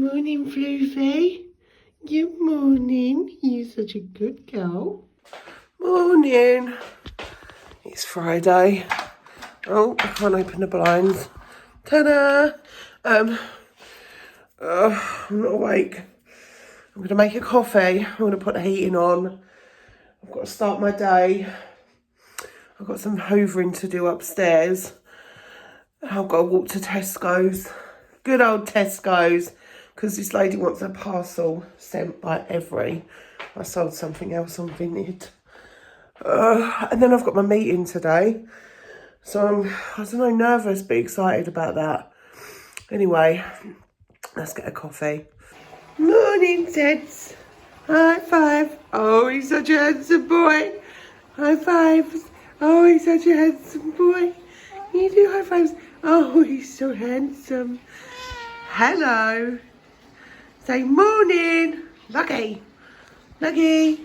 morning, Floofy. Good morning. You're such a good girl. Morning. It's Friday. Oh, I can't open the blinds. Ta-da! I'm not awake. I'm going to make a coffee. I'm going to put the heating on. I've got to start my day. I've got some hoovering to do upstairs. I've got to walk to Tesco's. Good old Tesco's. Because this lady wants a parcel sent by Every. I sold something else on Vinted. And then I've got my meeting today. So I'm, I don't know, nervous but excited about that. Anyway, let's get a coffee. Morning, Teds. High five. Oh, he's such a handsome boy. High fives. Oh, he's such a handsome boy. You do high fives. Oh, he's so handsome. Hello. Say morning. Lucky. Lucky.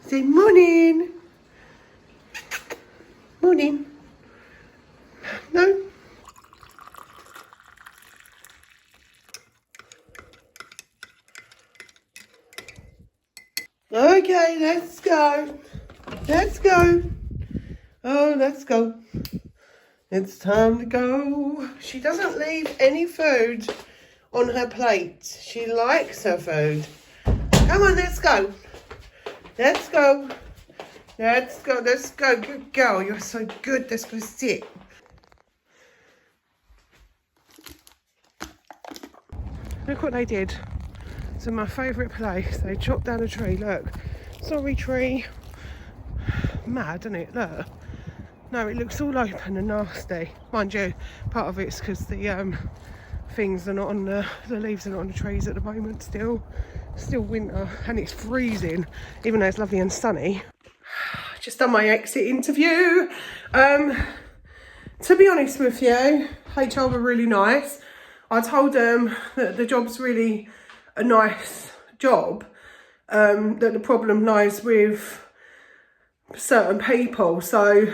Say morning. Morning. No. Okay, let's go. Let's go. Oh, let's go. It's time to go. She doesn't leave any food on her plate. She likes her food. Come on, let's go. Let's go. Let's go. Let's go. Good girl. You're so good. Let's go sit. Look what they did. So my favourite place. They chopped down a tree. Look. Sorry, tree. Mad, isn't it? Look. No, it looks all open and nasty. Mind you, part of it's because the things are not on the leaves are not on the trees at the moment. Still winter and it's freezing, even though it's lovely and sunny. Just done my exit interview. To be honest with you, HR were really nice. I told them that the job's really a nice job. That the problem lies with certain people. So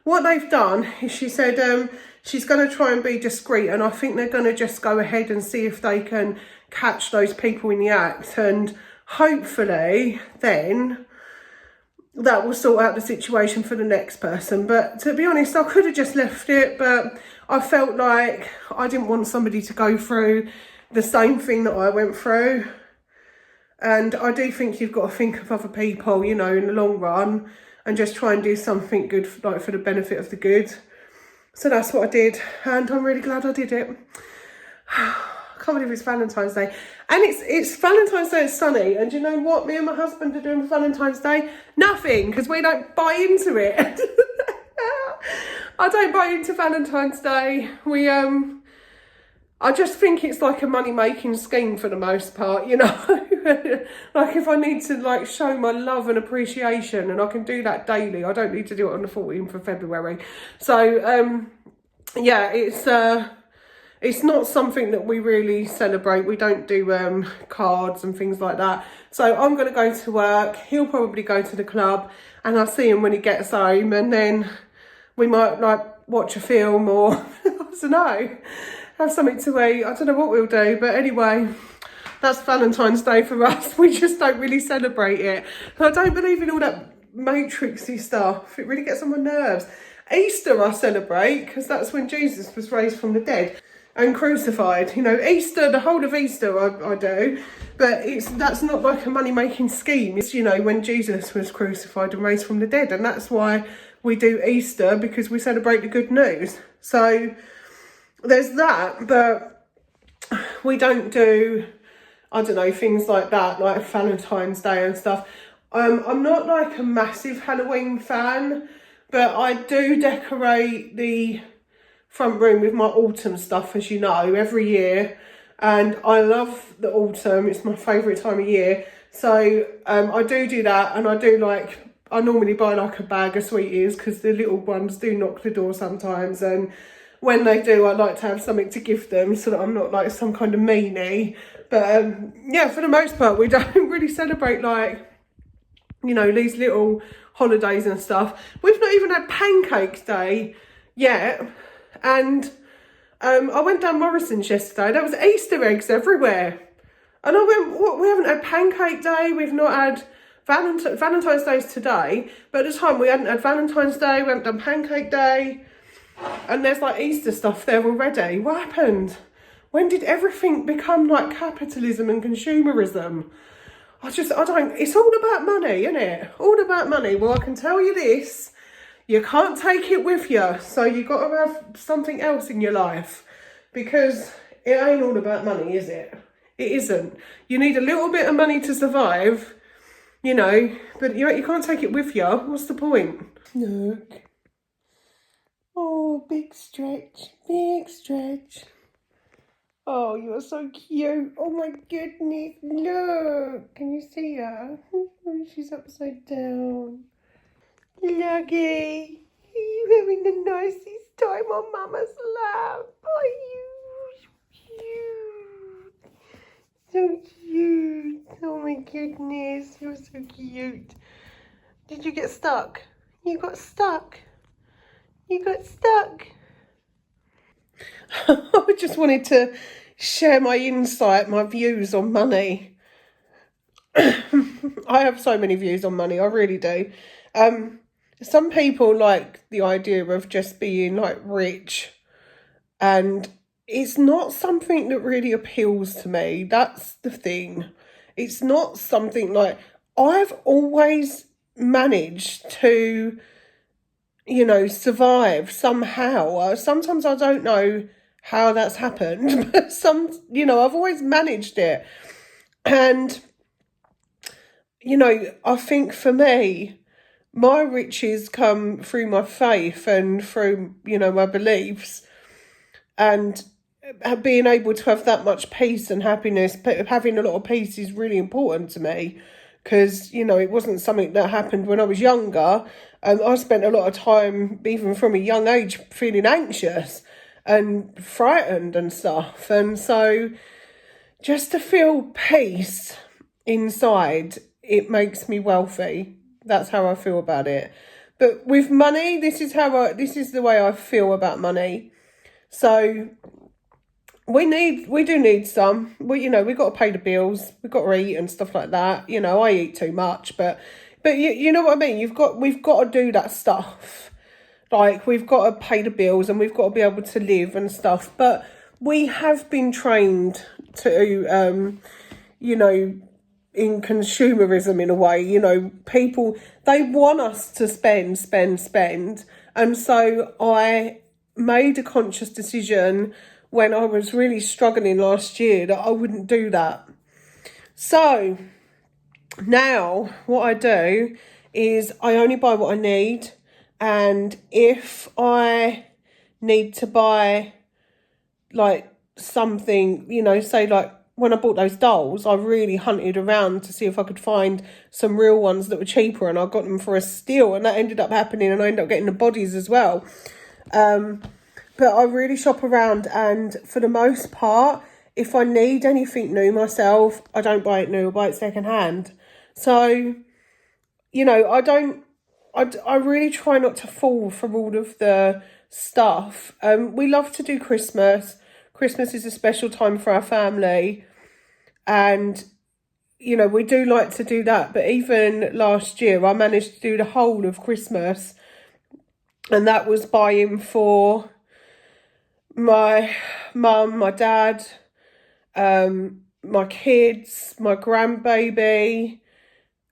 what they've done is she said she's going to try and be discreet, and I think they're going to just go ahead and see if they can catch those people in the act, and hopefully then that will sort out the situation for the next person. But to be honest, I could have just left it, but I felt like I didn't want somebody to go through the same thing that I went through. And I do think you've got to think of other people, you know, in the long run, and just try and do something good for the benefit of the good. So that's what I did, and I'm really glad I did it. I can't believe it's Valentine's Day. And it's Valentine's Day, it's sunny, and you know what me and my husband are doing for Valentine's Day? Nothing, because we don't buy into it. I don't buy into Valentine's Day. I just think it's like a money-making scheme for the most part, you know. Like if I need to like show my love and appreciation, and I can do that daily. I don't need to do it on the 14th of February. So yeah, it's not something that we really celebrate. We don't do cards and things like that. So I'm going to go to work. He'll probably go to the club, and I'll see him when he gets home, and then we might like watch a film or I don't know, have something to eat. I don't know what we'll do, but anyway, that's Valentine's Day for us. We just don't really celebrate it. I don't believe in all that matrixy stuff. It really gets on my nerves. Easter I celebrate because that's when Jesus was raised from the dead and crucified. You know, Easter, the whole of Easter I do, but that's not like a money-making scheme. It's, you know, when Jesus was crucified and raised from the dead, and that's why we do Easter, because we celebrate the good news. So there's that, but we don't do, I don't know, things like that, like Valentine's Day and stuff. I'm not like a massive Halloween fan, but I do decorate the front room with my autumn stuff, as you know, every year. And I love the autumn. It's my favourite time of year. So I do that, and I normally buy like a bag of sweeties because the little ones do knock the door sometimes, and when they do, I like to have something to give them so that I'm not like some kind of meanie. But yeah, for the most part, we don't really celebrate like, you know, these little holidays and stuff. We've not even had Pancake Day yet, and I went down Morrison's yesterday. There was Easter eggs everywhere. And I went, what? We haven't had Pancake Day. We've not had Valentine's Day's today. But at the time, we hadn't had Valentine's Day. We haven't done Pancake Day. And there's like Easter stuff there already. What happened? When did everything become like capitalism and consumerism? I don't, it's all about money, isn't it? All about money. Well, I can tell you this, you can't take it with you. So you've got to have something else in your life, because it ain't all about money, is it? It isn't. You need a little bit of money to survive, you know, but you can't take it with you. What's the point? Look. Oh, big stretch, big stretch. Oh, you're so cute. Oh my goodness, look. Can you see her? She's upside down. Lucky. Are you having the nicest time on Mama's lap? Are you cute? So cute. Oh my goodness, you're so cute. Did you get stuck? You got stuck. You got stuck. I just wanted to share my insight, my views on money. I have so many views on money, I really do. Some people like the idea of just being like rich, and it's not something that really appeals to me. That's the thing. It's not something like, I've always managed to, you know, survive somehow. Sometimes I don't know how that's happened, but I've always managed it. And, you know, I think for me, my riches come through my faith and through, you know, my beliefs, and being able to have that much peace and happiness, having a lot of peace is really important to me, because, you know, it wasn't something that happened when I was younger. I spent a lot of time, even from a young age, feeling anxious and frightened and stuff. And so just to feel peace inside, it makes me wealthy. That's how I feel about it. But with money, this is the way I feel about money. So we do need some. You know, we've got to pay the bills. We've got to eat and stuff like that. You know, I eat too much, but you know what I mean? We've got to do that stuff. Like, we've got to pay the bills and we've got to be able to live and stuff. But we have been trained to, you know, in consumerism in a way. You know, people, they want us to spend. And so I made a conscious decision when I was really struggling last year that I wouldn't do that. So now what I do is I only buy what I need. And if I need to buy like something, you know, say like when I bought those dolls, I really hunted around to see if I could find some real ones that were cheaper, and I got them for a steal, and that ended up happening, and I ended up getting the bodies as well. But I really shop around, and for the most part, if I need anything new myself, I don't buy it new, I buy it second hand. So, you know, I really try not to fall for all of the stuff. We love to do Christmas. Christmas is a special time for our family, and, you know, we do like to do that. But even last year, I managed to do the whole of Christmas, and that was buying for my mum, my dad, my kids, my grandbaby,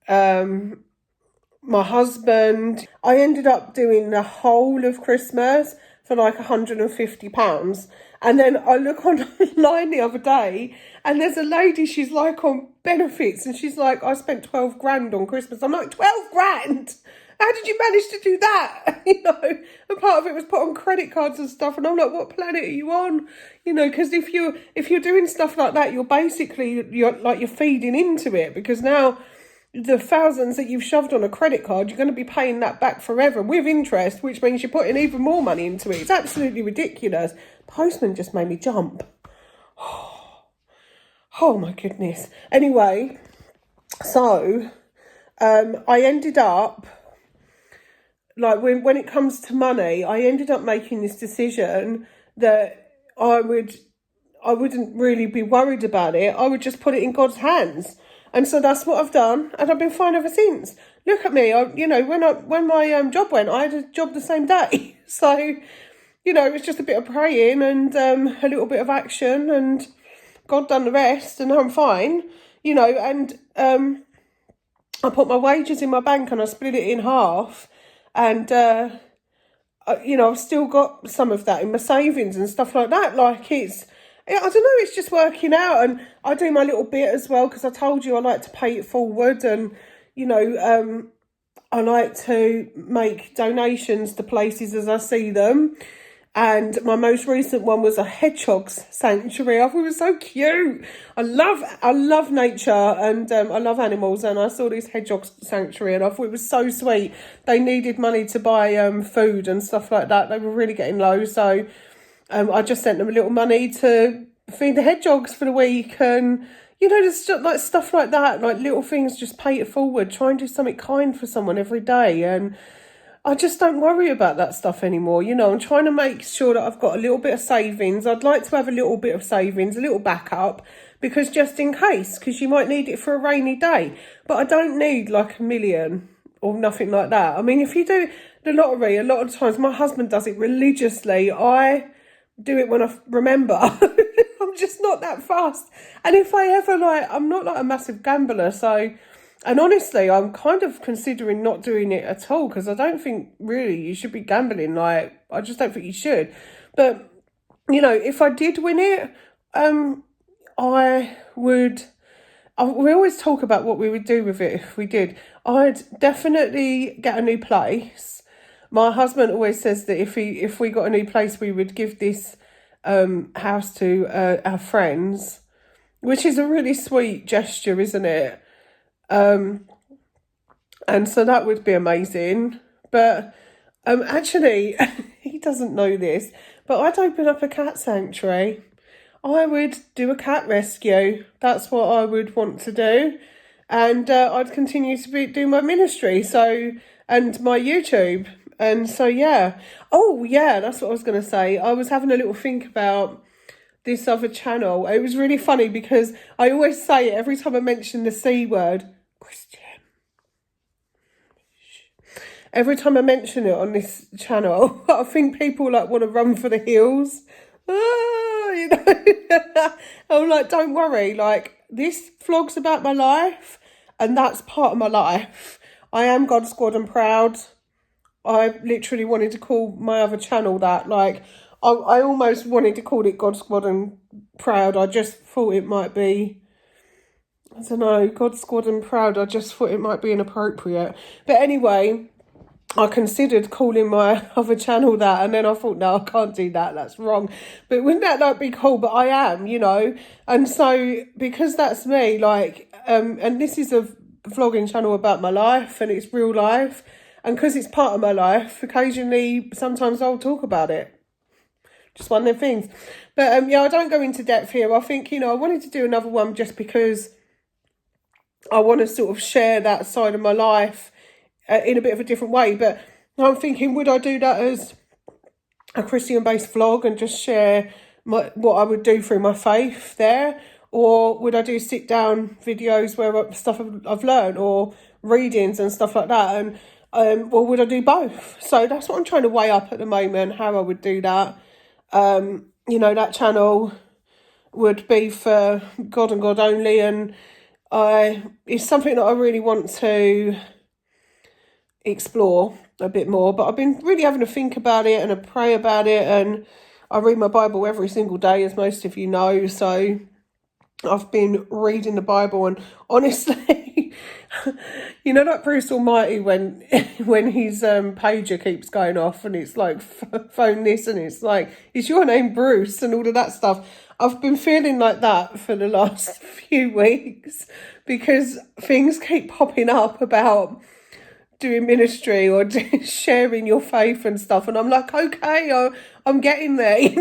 my husband. I ended up doing the whole of Christmas for like £150. And then I look online the other day, and there's a lady, she's like on benefits, and she's like, I spent 12 grand on Christmas. I'm like, 12 grand? How did you manage to do that? You know, and part of it was put on credit cards and stuff. And I'm like, what planet are you on? You know, because if you're doing stuff like that, you're feeding into it, because now the thousands that you've shoved on a credit card, you're going to be paying that back forever with interest, which means you're putting even more money into it. It's absolutely ridiculous. Postman just made me jump. Oh my goodness. Anyway, so I ended up, like, when it comes to money, I ended up making this decision that I wouldn't really be worried about it. I would just put it in God's hands. And so that's what I've done, and I've been fine ever since. Look at me. When my job went, I had a job the same day. So, it was just a bit of praying and a little bit of action, and God done the rest, and I'm fine. And I put my wages in my bank and I split it in half, and I've still got some of that in my savings and stuff like that. Like I don't know, it's just working out, and I do my little bit as well, because I told you I like to pay it forward, and I like to make donations to places as I see them. And my most recent one was a hedgehog's sanctuary. I thought it was so cute. I love nature, and I love animals, and I saw this hedgehog's sanctuary and I thought it was so sweet. They needed money to buy food and stuff like that. They were really getting low, so I just sent them a little money to feed the hedgehogs for the week, and just like stuff like that, like little things. Just pay it forward. Try and do something kind for someone every day, and I just don't worry about that stuff anymore. I'm trying to make sure that I've got a little bit of savings. I'd like to have a little bit of savings, a little backup, because just in case, because you might need it for a rainy day. But I don't need like $1 million or nothing like that. I mean, if you do the lottery, a lot of times my husband does it religiously. I do it when I remember. I'm just not that fast. And if I ever I'm not like a massive gambler, so, and honestly, I'm kind of considering not doing it at all, because I don't think really you should be gambling. I just don't think you should. But, if I did win it, we always talk about what we would do with it if we did. I'd definitely get a new place. My husband always says that if we got a new place, we would give this house to our friends, which is a really sweet gesture, isn't it? And so that would be amazing. But actually, he doesn't know this, but I'd open up a cat sanctuary. I would do a cat rescue. That's what I would want to do. And I'd continue to do my ministry, and my YouTube. And so, yeah. Oh, yeah, that's what I was going to say. I was having a little think about this other channel. It was really funny because I always say it every time I mention the C word, Christian. Every time I mention it on this channel, I think people want to run for the hills. I'm like, don't worry. This vlog's about my life, and that's part of my life. I am God Squad and proud. I literally wanted to call my other channel that. I almost wanted to call it God Squad and Proud. I just thought it might be, I don't know, God Squad and Proud. I just thought it might be inappropriate. But anyway, I considered calling my other channel that, and then I thought, no, I can't do that. That's wrong. But wouldn't that be cool? But I am, And so, because that's me, and this is a vlogging channel about my life, and it's real life. And because it's part of my life, occasionally, sometimes I'll talk about it. Just one of them things. But, I don't go into depth here. I think, I wanted to do another one just because I want to sort of share that side of my life in a bit of a different way. But I'm thinking, would I do that as a Christian-based vlog and just share what I would do through my faith there? Or would I do sit-down videos where stuff I've learned, or readings and stuff like that? And or would I do both? So that's what I'm trying to weigh up at the moment, how I would do that. That channel would be for God and God only, and it's something that I really want to explore a bit more. But I've been really having to think about it and I pray about it, and I read my Bible every single day, as most of you know. So I've been reading the Bible, and honestly, like Bruce Almighty when his pager keeps going off, and it's like, phone this, and it's like, is your name Bruce, and all of that stuff. I've been feeling like that for the last few weeks, because things keep popping up about doing ministry or sharing your faith and stuff, and I'm like, okay, I'm getting there.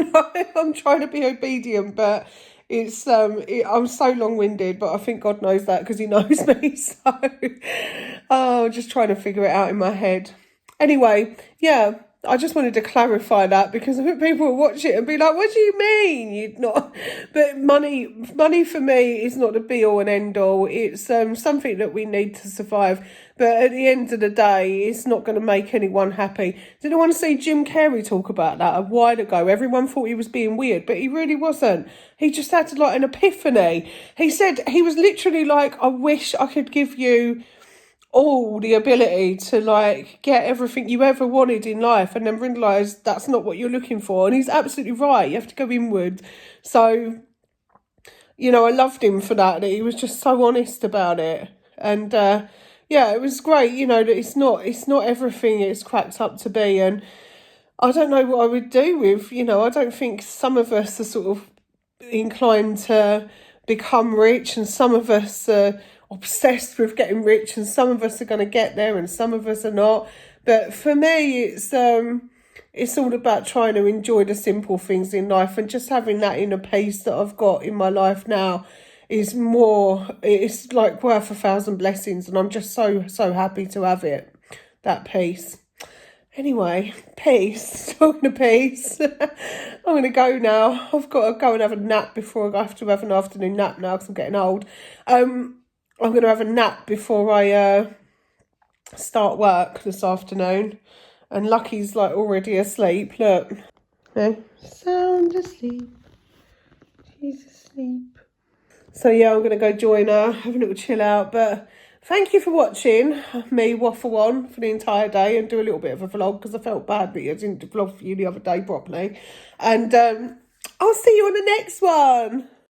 I'm trying to be obedient, but it's I'm so long-winded, but I think God knows that because he knows me. So just trying to figure it out in my head. Anyway, yeah, I just wanted to clarify that, because I think people will watch it and be like, what do you mean you'd not? But money for me is not the be all and end all. It's something that we need to survive. But at the end of the day, it's not going to make anyone happy. Did anyone see Jim Carrey talk about that a while ago? Everyone thought he was being weird, but he really wasn't. He just had like an epiphany. He said, he was literally like, I wish I could give you all the ability to like get everything you ever wanted in life, and then realise that's not what you're looking for. And he's absolutely right. You have to go inward. So, you know, I loved him for that he was just so honest about it. And yeah, it was great, you know, that it's not everything it's cracked up to be. And I don't know what I would do with, you know, I don't think some of us are sort of inclined to become rich, and some of us are obsessed with getting rich, and some of us are going to get there and some of us are not. But for me, it's all about trying to enjoy the simple things in life, and just having that inner peace that I've got in my life now is more, it's like worth 1,000 blessings, and I'm just so happy to have it, that peace. Anyway, peace. Talking of peace, I'm going to go now. I've got to go and have a nap before I have to have an afternoon nap now, because I'm getting old. I'm going to have a nap before I start work this afternoon. And Lucky's like already asleep. Look. No. Sound asleep. She's asleep. So yeah, I'm going to go join her, have a little chill out. But thank you for watching me waffle on for the entire day and do a little bit of a vlog, because I felt bad that I didn't vlog for you the other day properly. And I'll see you on the next one.